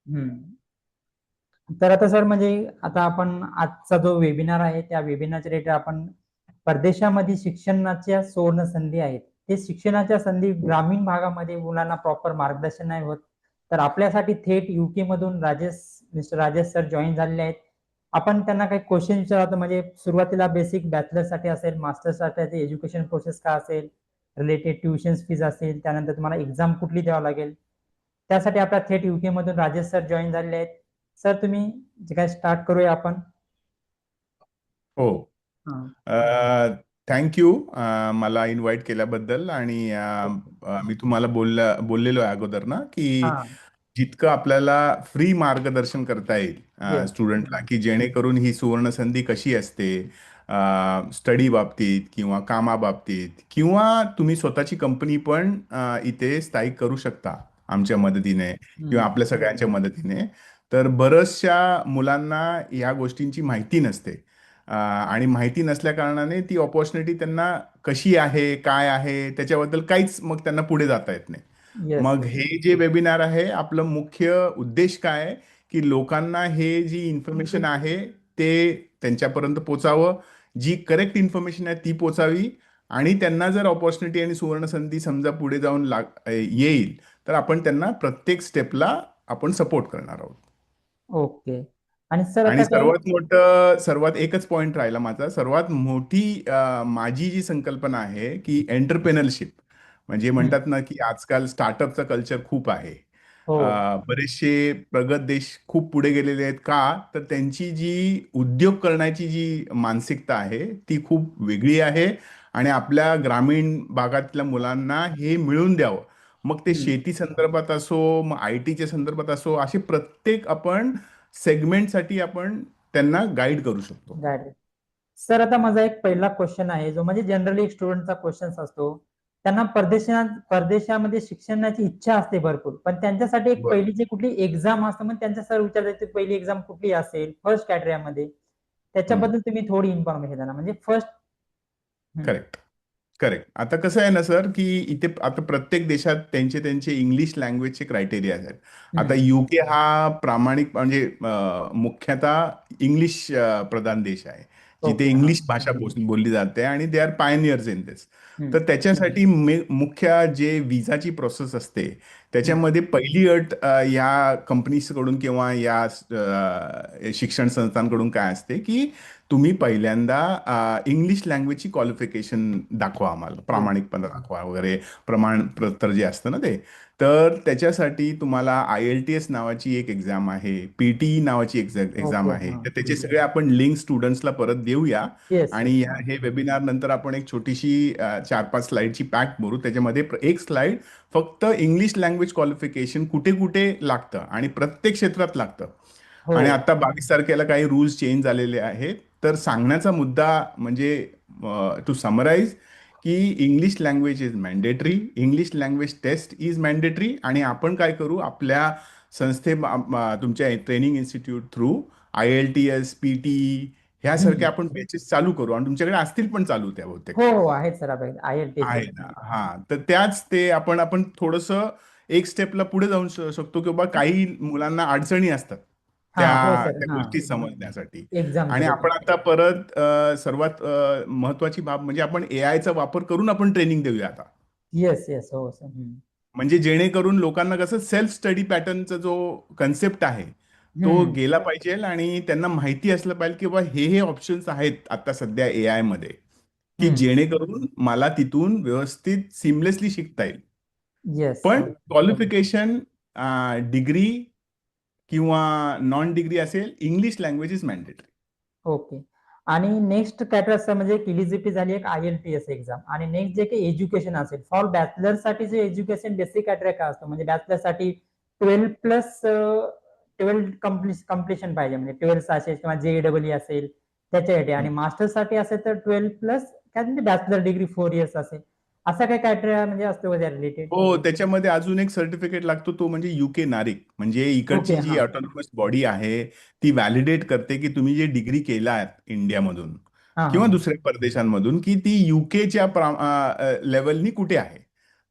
हम्म. तर आता सर म्हणजे आता आपण आजचा जो वेबिनार आहे त्या वेबिनारच्या रिलेटेड आपण परदेशामध्ये शिक्षणाच्या सुवर्ण संधी आहेत ते शिक्षणाच्या संधी ग्रामीण भागामध्ये मुलांना प्रॉपर मार्गदर्शन नाही होत. तर आपल्यासाठी थेट युके मधून मिस्टर राजेश सर जॉईन झालेले आहेत. आपण त्यांना काही क्वेश्चन विचारतो म्हणजे सुरुवातीला बेसिक बॅचलर साठी असेल, मास्टर साठी एज्युकेशन प्रोसेस काय असेल, रिलेटेड ट्युशन फीज असेल, त्यानंतर तुम्हाला एक्झाम कुठली द्यावी लागेल. त्यासाठी आपल्या थेट युके मधून राजेश सर जॉईन झालेले आहेत. सर तुम्ही जे काय स्टार्ट करूया आपण. हो. हा. थँक्यू मला इन्व्हाइट केल्याबद्दल. आणि मी तुम्हाला बोललेलो आहे अगोदर ना, की हा. जितकं आपल्याला फ्री मार्गदर्शन करता येईल येस. स्टुडंटला, की जेणेकरून ही सुवर्ण संधी कशी असते स्टडी बाबतीत किंवा कामाबाबतीत, किंवा तुम्ही स्वतःची कंपनी पण इथे स्थायिक करू शकता आमच्या मदतीने किंवा आपल्या सगळ्यांच्या मदतीने. तर बऱ्याचशा मुलांना या गोष्टींची माहिती नसते. आणि माहिती नसल्या कारणाने ती ऑपॉर्च्युनिटी त्यांना कशी आहे, काय आहे त्याच्याबद्दल काहीच मग त्यांना पुढे जाता येत नाही. येस. मग हे जे वेबिनार आहे, आपलं मुख्य उद्देश काय आहे, की लोकांना हे जी इन्फॉर्मेशन आहे ते त्यांच्यापर्यंत पोचावं, जी करेक्ट इन्फॉर्मेशन आहे ती पोचावी. आणि त्यांना जर ऑपॉर्च्युनिटी आणि सुवर्ण संधी समजा पुढे जाऊन येईल, तर आपण त्यांना प्रत्येक स्टेपला आपण सपोर्ट करणार आहोत. ओके. आणि सर आणि आता काय. सर्वात एकच पॉइंट राहिला माझा. सर्वात मोठी माझी जी संकल्पना आहे की एंटरप्रेनरशिप. म्हणजे हम्म. म्हणतात ना, की आजकाल स्टार्टअपचं कल्चर खूप आहे. हो. बरेचसे प्रगत देश खूप पुढे गेलेले आहेत. का तर त्यांची जी उद्योग करण्याची जी मानसिकता आहे ती खूप वेगळी आहे. आणि आपल्या ग्रामीण भागातल्या मुलांना हे मिळून द्यावं. मग ते हम्म. शेती संदर्भात असो, मग आयटीच्या संदर्भात असो, असे प्रत्येक आपण सेगमेंटसाठी आपण त्यांना गाईड करू शकतो. Got it. सर आता माझा एक पहिला क्वेश्चन आहे जो म्हणजे जनरली स्टुडंटचा क्वेश्चन असतो. त्यांना परदेशामध्ये शिक्षणाची इच्छा असते भरपूर, पण त्यांच्यासाठी एक बरं. पहिली जी कुठली एक्झाम असते मग त्यांच्या सर विचारायचे पहिली एक्झाम कुठली असेल फर्स्ट कॅटेगरीमध्ये, त्याच्याबद्दल तुम्ही थोडी इन्फॉर्मेशन द्या ना म्हणजे फर्स्ट. करेक्ट. करेक्ट. आता कसं आहे ना सर, की इथे आता प्रत्येक देशात त्यांचे त्यांचे इंग्लिश लँग्वेजचे क्रायटेरिया आहेत. आता युके हा प्रामाणिक म्हणजे मुख्यतः इंग्लिश प्रधान देश आहे, जिथे ओके. हा. इंग्लिश भाषा बोलली जाते आणि they are pioneers in this. हम्म. तर त्याच्यासाठी मुख्य जे विजाची प्रोसेस असते हम्म. त्याच्यामध्ये पहिली अट या कंपनीजकडून किंवा या शिक्षण संस्थांकडून काय असते, की तुम्ही पहिल्यांदा इंग्लिश लँग्वेजची क्वालिफिकेशन दाखवा, आम्हाला हो. प्रामाणिकपणा दाखवा वगैरे, प्रमाणपत्र जे असतं ना ते. तर त्याच्यासाठी तुम्हाला IELTS नावाची एक एक्झाम आहे, PTE नावाची एक्झाम ओके. आहे. हा. तर त्याचे सगळे आपण लिंक स्टुडंट्सला परत देऊया. येस. आणि येस. हे वेबिनार नंतर आपण एक छोटीशी 4-5 स्लाईडची पॅक भरू. त्याच्यामध्ये एक स्लाईड फक्त इंग्लिश लँग्वेज क्वालिफिकेशन कुठे कुठे लागतं आणि प्रत्येक क्षेत्रात लागतं. हो. आणि आता 22 तारखेला काही रूल्स चेंज झालेले आहेत. तर सांगण्याचा मुद्दा म्हणजे टू समराईज, की English language is mandatory, English language test is mandatory. आणि आपण काय करू, आपल्या तुमच्या training institute through IELTS, PTE ह्यासारखे आपण बॅचेस चालू करू. आणि तुमच्याकडे असतील पण चालू त्या बहुतेक. हो. हो आहेत सर आपल्याकडे IELTS आहे बद्दल. ना. हा. तर त्याच ते आपण थोडंसं एक स्टेपला पुढे जाऊन शकतो, की बाबा काही मुलांना अडचणी असतात हा. त्या हो सर. त्या हा. गोष्टी समजण्यासाठी. एक्झाम आणि आपण आता परत सर्वात महत्वाची बाब म्हणजे आपण AI चा वापर करून आपण ट्रेनिंग देऊया आता. येस. येस. हो सर. म्हणजे जेणेकरून लोकांना कसं सेल्फ स्टडी पॅटर्नचा जो कन्सेप्ट आहे तो हम्म. गेला पाहिजे. आणि त्यांना माहिती असलं पाहिजे की बाबा हे ऑप्शन्स आहेत आता सध्या AI मध्ये, की हम्म. जेणेकरून मला तिथून व्यवस्थित सिमलेसली शिकता येईल. येस. पण क्वालिफिकेशन डिग्री किंवा नॉन डिग्री असेल, English language is mandatory. Okay. आणि नेक्स्ट कॅटेगरी म्हणजे इलिजिबिलिटी झाली एक IELTS एक्झाम आणि नेक्स्ट जे काही एज्युकेशन असेल फॉर बॅचलर साठी जे एज्युकेशन बेसिक कॅटेगरी काय असतो म्हणजे बॅचलर साठी 12 कम्प्लिशन पाहिजे म्हणजे 12 असेल किंवा JEE असेल त्याच्यासाठी. आणि मास्टर साठी असेल तर 12+ काय म्हणजे बॅचलर डिग्री 4 इयर्स असेल. असा काय कॅटेगरी म्हणजे असतो रिलेटेड. हो, त्याच्यामध्ये अजून एक सर्टिफिकेट लागतो, तो म्हणजे UK नारिक. म्हणजे ओके. इकडची जी हा. ऑटोनॉमस बॉडी आहे ती व्हॅलिडेट करते की तुम्ही जे डिग्री केलात इंडियामधून हा. किंवा हा. दुसऱ्या परदेशांमधून, की ती UKच्या लेवलनी कुठे आहे. तर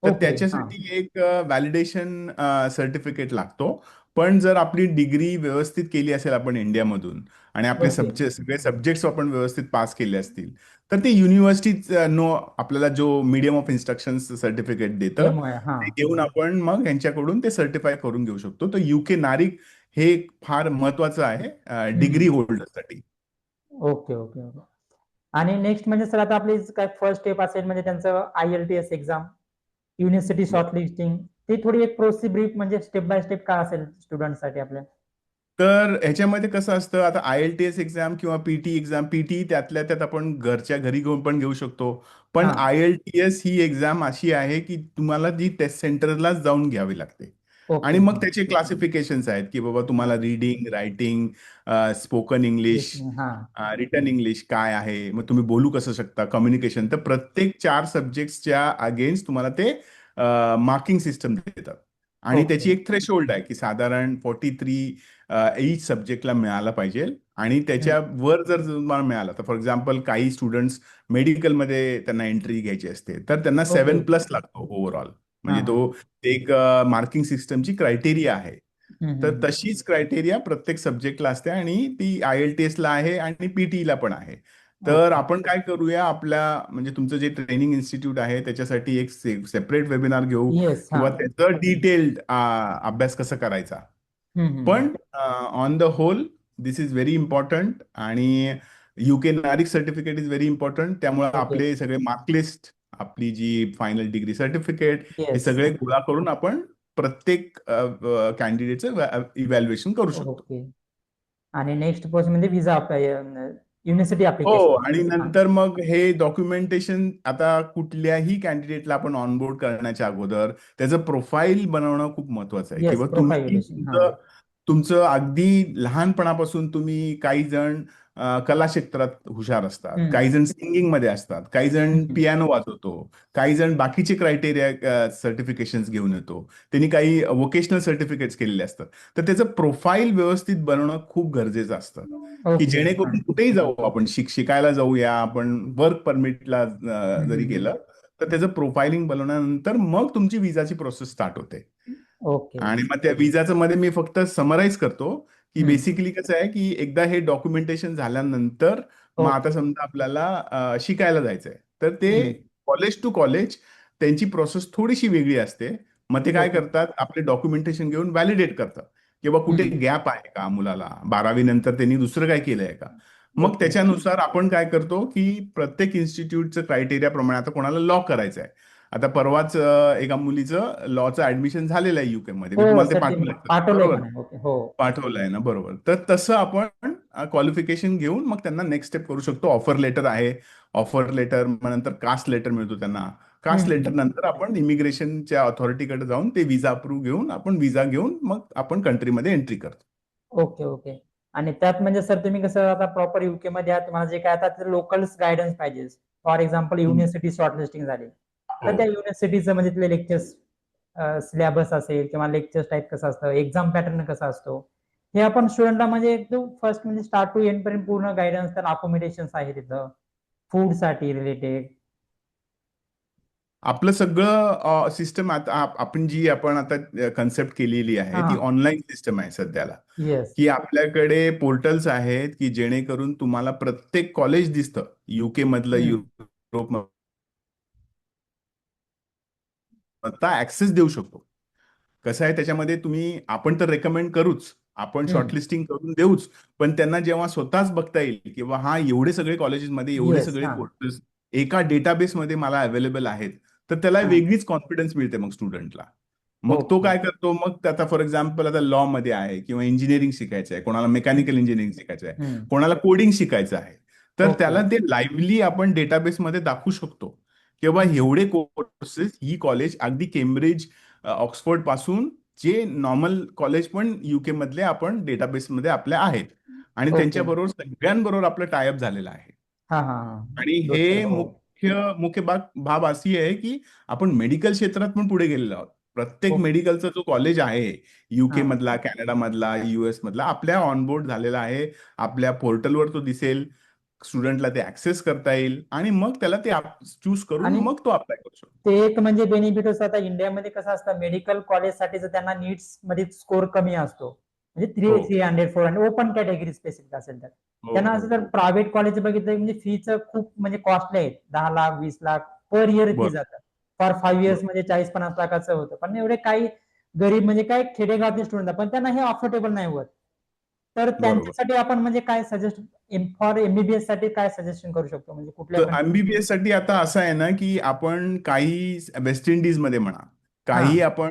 ओके. हा. त्याच्यासाठी एक व्हॅलिडेशन सर्टिफिकेट लागतो. पण जर आपली डिग्री व्यवस्थित केली असेल आपण इंडियामधून आणि आपले ओके. सगळे सब्जेक्ट्स आपण व्यवस्थित पास केले असतील, तर ते युनिव्हर्सिटी नो आपल्याला जो मीडियम ऑफ इन्स्ट्रक्शन सर्टिफिकेट देतं, एम हा. ते घेऊन आपण मग यांच्याकडून ते सर्टिफाय करून घेऊ शकतो. तर युके नारिक हे एक फार महत्वाचं आहे डिग्री होल्डरसाठी. Okay okay okay. आणि नेक्स्ट म्हणजे सर आता आपली काय फर्स्ट स्टेप असेल म्हणजे त्यांचं IELTS एक्झाम, युनिव्हर्सिटी शॉर्टलिस्टिंग, ती थोडी एक प्रोसेस ब्रीफ म्हणजे स्टेप बाय स्टेप काय असेल स्टुडंटसाठी आपल्या? तर ह्याच्यामध्ये कसं असतं, आता IELTS एक्झाम किंवा पीटी एक्झाम, पीटी त्यातल्या त्यात आपण घरच्या घरी घेऊन पण घेऊ शकतो. पण हा. IELTS ही एक्झाम अशी आहे की तुम्हाला ती टेस्ट सेंटरलाच जाऊन घ्यावी लागते. ओके. आणि मग त्याचे क्लासिफिकेशन्स आहेत की बाबा तुम्हाला reading, writing, spoken English, listening हा. रिटन इंग्लिश काय आहे, मग तुम्ही बोलू कसं शकता, कम्युनिकेशन. तर प्रत्येक 4 सब्जेक्ट्सच्या अगेन्स्ट तुम्हाला ते मार्किंग सिस्टम देतात. आणि ओके. त्याची एक थ्रेशोल्ड आहे की साधारण 43 ईच सब्जेक्टला मिळाला पाहिजे. आणि त्याच्या वर जर तुम्हाला मिळाला, तर फॉर एक्झाम्पल काही स्टुडंट्स मेडिकलमध्ये त्यांना एंट्री घ्यायची असते, तर त्यांना ओके. 7+ लागतो ओव्हरऑल. हा म्हणजे हा. तो एक मार्किंग सिस्टमची क्रायटेरिया आहे. तर हम्म. तशीच क्रायटेरिया प्रत्येक सब्जेक्टला असते आणि ती IELTSला आहे आणि पीटीला पण आहे. तर ओके. आपण काय करूया, आपल्या म्हणजे तुमचं जे ट्रेनिंग इन्स्टिट्यूट आहे त्याच्यासाठी एक सेपरेट वेबिनार घेऊ येस हा. किंवा त्याचं डिटेल्ड अभ्यास कसा करायचा. हम्म. पण on the whole this is very important. आणि UK NARIC certificate is very important. त्यामुळे ओके. आपले सगळे मार्कलिस्ट, आपली जी फायनल डिग्री सर्टिफिकेट, हे येस. सगळे गोळा करून आपण प्रत्येक कॅन्डिडेटचं इव्हॅल्युएशन करू शकतो. ओके. आणि नेक्स्ट प्रोसेस म्हणजे विजा युनिव्हर्सिटी हो. ऍप्लिकेशन. आणि नंतर मग हे डॉक्युमेंटेशन, आता कुठल्याही कॅन्डिडेटला आपण ऑनबोर्ड करण्याच्या अगोदर त्याचं प्रोफाईल बनवणं खूप महत्वाचं आहे. येस किंवा तुम्ही प्रोफाइलेशन हा. तुमचं तुमचं अगदी लहानपणापासून तुम्ही, काही जण कला क्षेत्रात हुशार असतात, काही जण सिंगिंग मध्ये असतात, काही जण पियानो वाजवतो, काही जण बाकीचे क्रायटेरिया सर्टिफिकेशन्स घेऊन येतो, त्यांनी काही वोकेशनल सर्टिफिकेट्स केलेले असतात. तर त्याचं प्रोफाईल व्यवस्थित बनवणं खूप गरजेचं असतं. की ओके. जेणेकरून कुठेही जाऊ आपण, शिकायला जाऊया आपण, वर्क परमिटला जरी गेलं, तर त्याचं प्रोफाइलिंग बनवल्यानंतर मग तुमची विजाची प्रोसेस स्टार्ट होते. ओके. आणि मग त्या विजाचं मध्ये मी फक्त समराईज करतो की हम्म. बेसिकली कसं आहे की एकदा हे डॉक्युमेंटेशन झाल्यानंतर मग आता ओके. समजा आपल्याला शिकायला जायचंय, तर ते हम्म. कॉलेज टू कॉलेज त्यांची प्रोसेस थोडीशी वेगळी असते. मग ते काय ओके. करतात, आपले डॉक्युमेंटेशन घेऊन व्हॅलिडेट करतात किंवा कुठे हम्म. गॅप आहे का मुलाला, 12वी नंतर त्यांनी दुसरं काय केलंय का. मग ओके. त्याच्यानुसार आपण काय करतो की प्रत्येक इन्स्टिट्यूटचं क्रायटेरिया प्रमाणे, आता कोणाला लॉ करायचं आहे, आता परवाच एका मुलीचं लॉचं ऍडमिशन झालेलं आहे युके मध्ये, मी हो तुम्हाला ते सर ते पाठवलंय. पाठवलंय बरोबर, पण आहे. ओके हो. पाठवलंय ना, बरोबर. तर तसं आपण क्वालिफिकेशन घेऊन मग त्यांना नेक्स्ट स्टेप करू शकतो. ऑफर लेटर आहे, ऑफर लेटर नंतर कास्ट लेटर मिळतो त्यांना. कास्ट लेटर हम्म. नंतर आपण इमिग्रेशनच्या ऑथॉरिटीकडे जाऊन ते विजा अप्रूव्ह घेऊन आपण विजा घेऊन मग आपण कंट्रीमध्ये एंट्री करतो. Okay okay. आणि त्यात म्हणजे सर तुम्ही कसं आता प्रॉपर युके मध्ये आहात, तुम्हाला जे काय आता लोकल गायडन्स पाहिजे. फॉर एक्झाम्पल हम्म. युनिव्हर्सिटी शॉर्टलिस्टिंग झाली, हो. तर त्या युनिव्हर्सिटीचं म्हणजे तिथले लेक्चर्स, सिलेबस असेल किंवा लेक्चर टाईप कसं असतं, एक्झाम पॅटर्न कसा असतो, हे आपण स्टुडंटला म्हणजे एकदम फर्स्ट म्हणजे स्टार्ट टू एंड पर्यंत पूर्ण गायडन्स, तर अकोमोडेशन आहे तिथं, फूड साठी रिलेटेड. आपलं सगळं सिस्टम आता आपण आता कन्सेप्ट केलेली आहे, हा. ती ऑनलाईन सिस्टम आहे सध्याला. येस. की आपल्याकडे पोर्टल्स आहेत की जेणेकरून तुम्हाला प्रत्येक कॉलेज दिसतं, युके मधलं, युरोप मधला ऍक्सेस देऊ शकतो. कसं आहे त्याच्यामध्ये, आपण तर रेकमेंड करूच, आपण शॉर्टलिस्टिंग करून देऊच, पण त्यांना जेव्हा स्वतःच बघता येईल किंवा हा एवढे सगळे कॉलेजेसमध्ये एवढे येस सगळे हा. कोर्सेस एका डेटाबेसमध्ये मला अवेलेबल आहेत, तर त्याला हा. वेगळीच कॉन्फिडन्स मिळते मग स्टुडंटला. मग तो ओके. काय करतो, मग आता फॉर एक्झाम्पल आता लॉ मध्ये आहे किंवा इंजिनिअरिंग शिकायचं आहे, कोणाला मेकॅनिकल इंजिनिअरिंग शिकायचं आहे, कोणाला कोडिंग शिकायचं आहे, तर ओके. त्याला ते लाईव्हली आपण डेटाबेसमध्ये दाखवू शकतो किंवा एवढे कोर्सेस ही कॉलेज अगदी केम्ब्रिज, ऑक्सफोर्ड पासून जे नॉर्मल कॉलेज पण युके मधले आपण डेटाबेसमध्ये आपल्या आहेत. आणि ओके. त्यांच्याबरोबर सगळ्यांबरोबर आपलं टायअप झालेलं आहे. हा हा हा. आणि गुड सर हे हो. मुख्य मुख्य बाब अशी आहे की आपण मेडिकल क्षेत्रात पण पुढे गेलेलो आहोत. प्रत्येक ओके. मेडिकलचा जो कॉलेज आहे, युके हा. मधला, कॅनडा मधला, US मधला, आपल्या ऑनबोर्ड झालेला आहे. आपल्या पोर्टलवर तो दिसेल. स्टुडंटला ते ऍक्सेस करता येईल आणि मग त्याला ते चूज करून आणि मग तो अप्लाय करू शकतो. ते एक म्हणजे बेनिफिट असतं, आता इंडियामध्ये कसं असतं, मेडिकल कॉलेजसाठी त्यांना नीट्स मध्ये स्कोर कमी असतो, म्हणजे हो 300 400 ओपन कॅटेगरी स्पेसिफिक असेल तर. हो त्यांना हो असं जर हो प्रायव्हेट कॉलेज बघितलं म्हणजे फीचं खूप म्हणजे कॉस्टली आहेत, 10 lakh 20 lakh per year fee बरोबर जातात. फॉर 5 इयर्स बरोबर मध्ये 40-50 लाखाचं होतं, पण एवढे काही गरीब म्हणजे काय खेडेगावातले स्टुडंट पण त्यांना हे अफोर्डेबल नाही होत. तर बरोबर. त्यांच्यासाठी आपण म्हणजे काय सजेस्ट, फॉर एमबीबीएस साठी काय सजेशन करू शकतो, म्हणजे कुठल्या तर कंट्री? एमबीबीएस साठी आता असं आहे ना, की आपण काही वेस्ट इंडिज मध्ये म्हणा, हा. काही आपण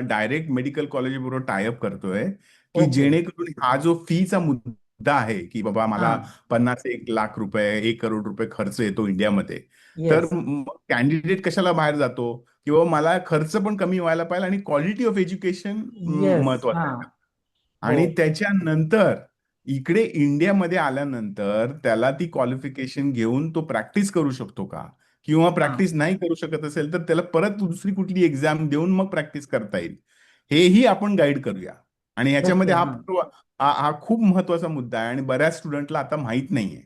डायरेक्ट मेडिकल कॉलेज बरोबर टायअप करतोय, की ओके. जेणेकरून हा जो फीचा मुद्दा आहे, की बाबा हा. मला 50-1 लाख रुपये 1 करोड रुपये खर्च येतो इंडियामध्ये, तर येस. कॅन्डिडेट कशाला बाहेर जातो, किंवा मला खर्च पण कमी व्हायला पाहिजे आणि क्वालिटी ऑफ एज्युकेशन येस. महत्वाचं हा. आहे. हो. आणि त्याच्यानंतर इकडे इंडियामध्ये आल्यानंतर त्याला ती क्वालिफिकेशन घेऊन तो प्रॅक्टिस करू शकतो का, किंवा हा. प्रॅक्टिस नाही करू शकत असेल तर त्याला परत दुसरी कुठली एक्झाम देऊन मग प्रॅक्टिस करता येईल, हेही आपण गाईड करूया. आणि ओके. याच्यामध्ये हा. हा खूप महत्वाचा मुद्दा आहे आणि बऱ्याच स्टुडंटला आता माहित नाहीये.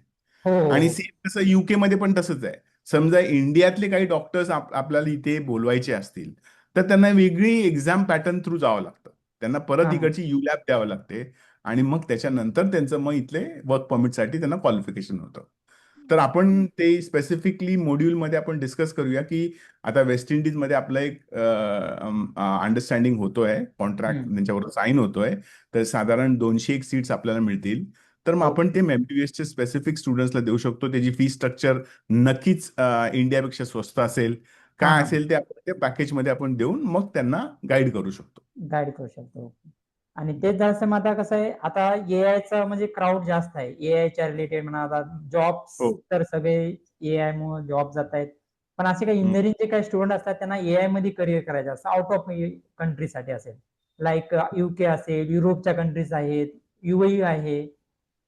हो हो आणि हो. सेम तसं युके मध्ये पण तसंच आहे. समजा इंडियातले काही डॉक्टर्स आपल्याला इथे बोलवायचे असतील, तर त्यांना वेगळी एक्झाम पॅटर्न थ्रू जावं लागतं. त्यांना परत हा. इकडची युलॅब द्यावं लागते आणि मग त्याच्यानंतर त्यांचं मग इथले वर्क परमिटसाठी त्यांना क्वालिफिकेशन होतं. तर आपण ते स्पेसिफिकली मॉड्यूलमध्ये आपण डिस्कस करूया, की आता वेस्ट इंडिजमध्ये आपलं एक अंडरस्टँडिंग होतोय, कॉन्ट्रॅक्ट हम्म. त्यांच्याबरोबर साईन होतोय, तर साधारण 201 सीट्स आपल्याला मिळतील. तर मग आपण ओके. ते एमबीबीएसचे स्पेसिफिक स्टुडंट्सला देऊ शकतो. त्याची फी स्ट्रक्चर नक्कीच इंडियापेक्षा स्वस्त असेल. हा काय हा. असेल ते आपण त्या पॅकेजमध्ये आपण देऊन मग त्यांना गाईड करू शकतो. गाईड करू शकतो. ओके. आणि तेच जास्त मग आता कसं आहे, आता एआयचा म्हणजे क्राऊड जास्त आहे, एआयच्या रिलेटेड म्हणा, आता जॉब्स हो. तर सगळे एआय मुळे जॉब जात आहेत. पण असे काही हं. इंजिनिअरिंगचे काही स्टुडंट असतात त्यांना एआय मध्ये करिअर करायचं असतं, आउट ऑफ कंट्रीसाठी असेल, लाईक युके असेल, युरोपच्या कंट्रीज आहेत, युएई आहे.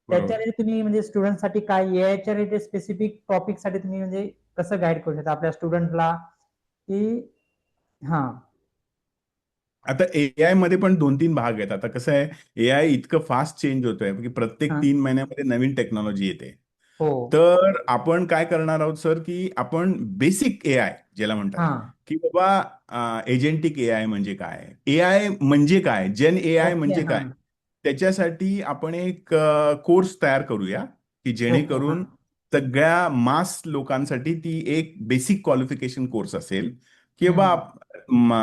त्याच्या बरोबर. तुम्ही म्हणजे स्टुडंटसाठी काय एआयच्या रिलेटेड स्पेसिफिक टॉपिक साठी तुम्ही म्हणजे कसं गाईड करू शकता आपल्या स्टुडंटला, की हा. आता एआय मध्ये पण 2-3 भाग आहेत. आता कसं आहे, एआय इतकं फास्ट चेंज होतोय, की प्रत्येक हा. 3 महिन्यामध्ये नवीन टेक्नॉलॉजी येते. हो. तर आपण काय करणार आहोत सर, की आपण बेसिक एआय ज्याला म्हणतात, हा. की बाबा एजेंटिक एआय म्हणजे काय, एआय म्हणजे काय, जेन एआय ओके. म्हणजे हा. काय, त्याच्यासाठी आपण एक कोर्स तयार करूया, की ओके. हा. जेणेकरून सगळ्या मास लोकांसाठी ती एक बेसिक क्वालिफिकेशन कोर्स असेल, किंवा हम्म.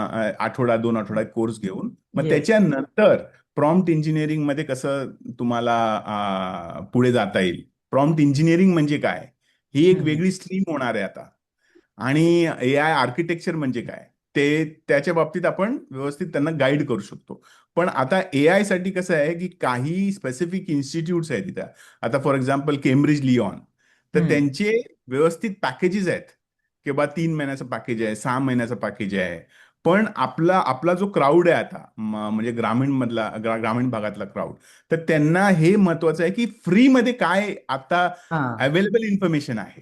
आठवडा 2 आठवडा कोर्स घेऊन मग येस. त्याच्यानंतर प्रॉम्प्ट इंजिनिअरिंग मध्ये कसं तुम्हाला पुढे जाता येईल. प्रॉम्प्ट इंजिनिअरिंग म्हणजे काय, ही एक हम्म. वेगळी स्ट्रीम होणार आहे आता. आणि एआय आर्किटेक्चर म्हणजे काय, ते त्याच्या बाबतीत आपण व्यवस्थित त्यांना गाईड करू शकतो. पण आता एआय साठी कसं आहे, की काही स्पेसिफिक इन्स्टिट्यूट्स आहेत तिथं. आता फॉर एक्झाम्पल केम्ब्रिज लिओन, तर हम्म. त्यांचे व्यवस्थित पॅकेजेस आहेत, की बा 3 महिन्याचं पॅकेज आहे, 6 महिन्याचं पॅकेज आहे. पण आपला आपला जो क्राऊड आहे आता, म्हणजे ग्रामीण भागातला क्राऊड, तर त्यांना हे महत्वाचं आहे, की फ्रीमध्ये काय आता हा. अवेलेबल इन्फॉर्मेशन आहे,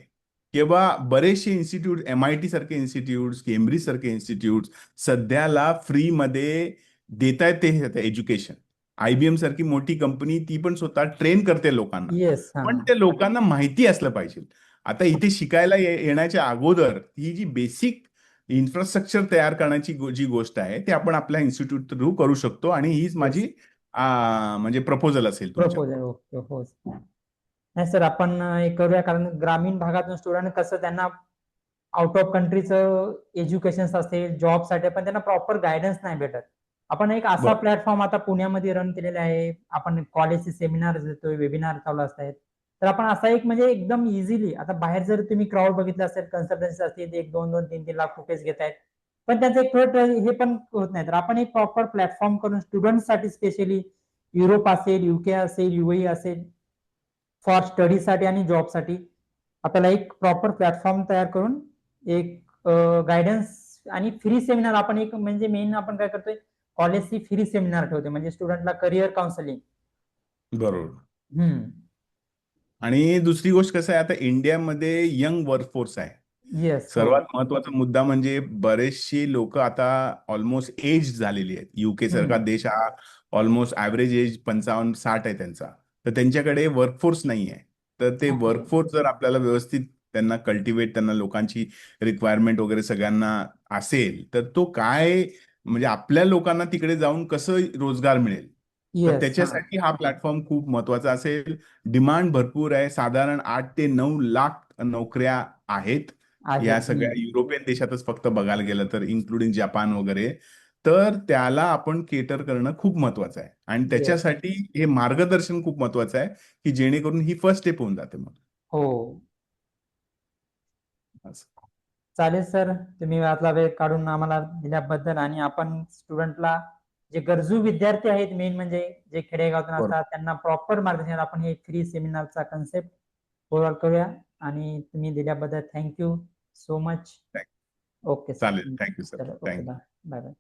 किंवा बरेचसे इन्स्टिट्यूट, एमआयटी सारखे इन्स्टिट्यूट, केम्ब्रिज सारखे इन्स्टिट्यूट सध्याला फ्रीमध्ये देत आहेत ते एज्युकेशन. आयबीएम सारखी मोठी कंपनी ती पण स्वतः ट्रेन करते लोकांना. येस. हा. पण ते लोकांना माहिती असलं पाहिजे. आता इथे शिकायला येण्याच्या अगोदर ही जी बेसिक इन्फ्रास्ट्रक्चर तयार करण्याची जी गोष्ट आहे, ते आपण आपल्या इन्स्टिट्यूट थ्रू करू शकतो. आणि हीच येस. माझी म्हणजे प्रपोजल असेल प्रपोजल. तुमच्याकडून. ओके. हो. नाही सर, आपण हे करूया, कारण ग्रामीण भागातून स्टुडंट कसं त्यांना आउट ऑफ कंट्रीचं एज्युकेशन असेल, जॉब साठी पण त्यांना प्रॉपर गायडन्स नाही भेटत. आपण एक असा बरं. प्लॅटफॉर्म आता पुण्यामध्ये रन केलेला आहे, आपण कॉलेजचे सेमिनार देतोय, वेबिनार चालू असतात. तर आपण असा एक म्हणजे एकदम इझिली, आता बाहेर जर तुम्ही क्राऊड बघितलं असेल, कन्सल्टन्सी असतील, 1-2-2-3-3 लाख रुपये घेत आहेत, पण त्यांचं एक थोडं हे पण होत नाही. तर आपण एक प्रॉपर प्लॅटफॉर्म करून स्टुडंटसाठी, स्पेशली युरोप असेल, युके असेल, युएई असेल, फॉर स्टडीसाठी आणि जॉबसाठी आपल्याला एक प्रॉपर प्लॅटफॉर्म तयार करून एक गायडन्स आणि फ्री सेमिनार, आपण एक म्हणजे मेन आपण काय करतोय, कॉलेजची फ्री सेमिनार ठेवतोय, म्हणजे स्टुडंटला करिअर काउन्सिलिंग. बरोबर. हम्म. आणि दुसरी गोष्ट कसं आहे, आता इंडियामध्ये यंग वर्कफोर्स आहे. येस. हो. सर्वात महत्वाचा मुद्दा म्हणजे बरेचशी लोक आता ऑलमोस्ट एज झालेली आहेत. युके सारखा हम्म. देश हा ऑलमोस्ट ऍव्हरेज एज 55-60 आहे त्यांचा. तर त्यांच्याकडे वर्कफोर्स नाही आहे. तर ते ओके. वर्कफोर्स जर आपल्याला व्यवस्थित त्यांना कल्टिवेट, त्यांना लोकांची रिक्वायरमेंट वगैरे सगळ्यांना असेल, तर तो काय म्हणजे आपल्या लोकांना तिकडे जाऊन कसं रोजगार मिळेल. तर येस. हा. त्याच्यासाठी हा प्लॅटफॉर्म खूप महत्वाचा असेल. डिमांड भरपूर आहे. साधारण 8 ते 9 लाख नोकऱ्या आहेत. या आहेत. सगळ्या युरोपियन देशातच फक्त बघायला गेलं तर, इन्क्लुडिंग जपान वगैरे. तर त्याला आपण केटर करणं खूप महत्वाचं आहे आणि येस. त्याच्यासाठी हे मार्गदर्शन खूप महत्वाचं आहे, की जेणेकरून ही फर्स्ट स्टेप होऊन जाते मग. हो. असं. चालेल सर, तुम्ही आपला वेळ काढून आम्हाला दिल्याबद्दल, आणि आपण स्टुडंटला, जे गरजू विद्यार्थी आहेत मेन म्हणजे जे खेडेगावातून बरोबर. असतात, त्यांना प्रॉपर मार्गदर्शन आपण हे फ्री सेमिनारचा कन्सेप्ट फॉरवर्ड करूया. आणि तुम्ही दिल्याबद्दल thank you so much. Okay sir. चालेल. Thank you sir. चलो, ओके, थँक्यू. Bye bye.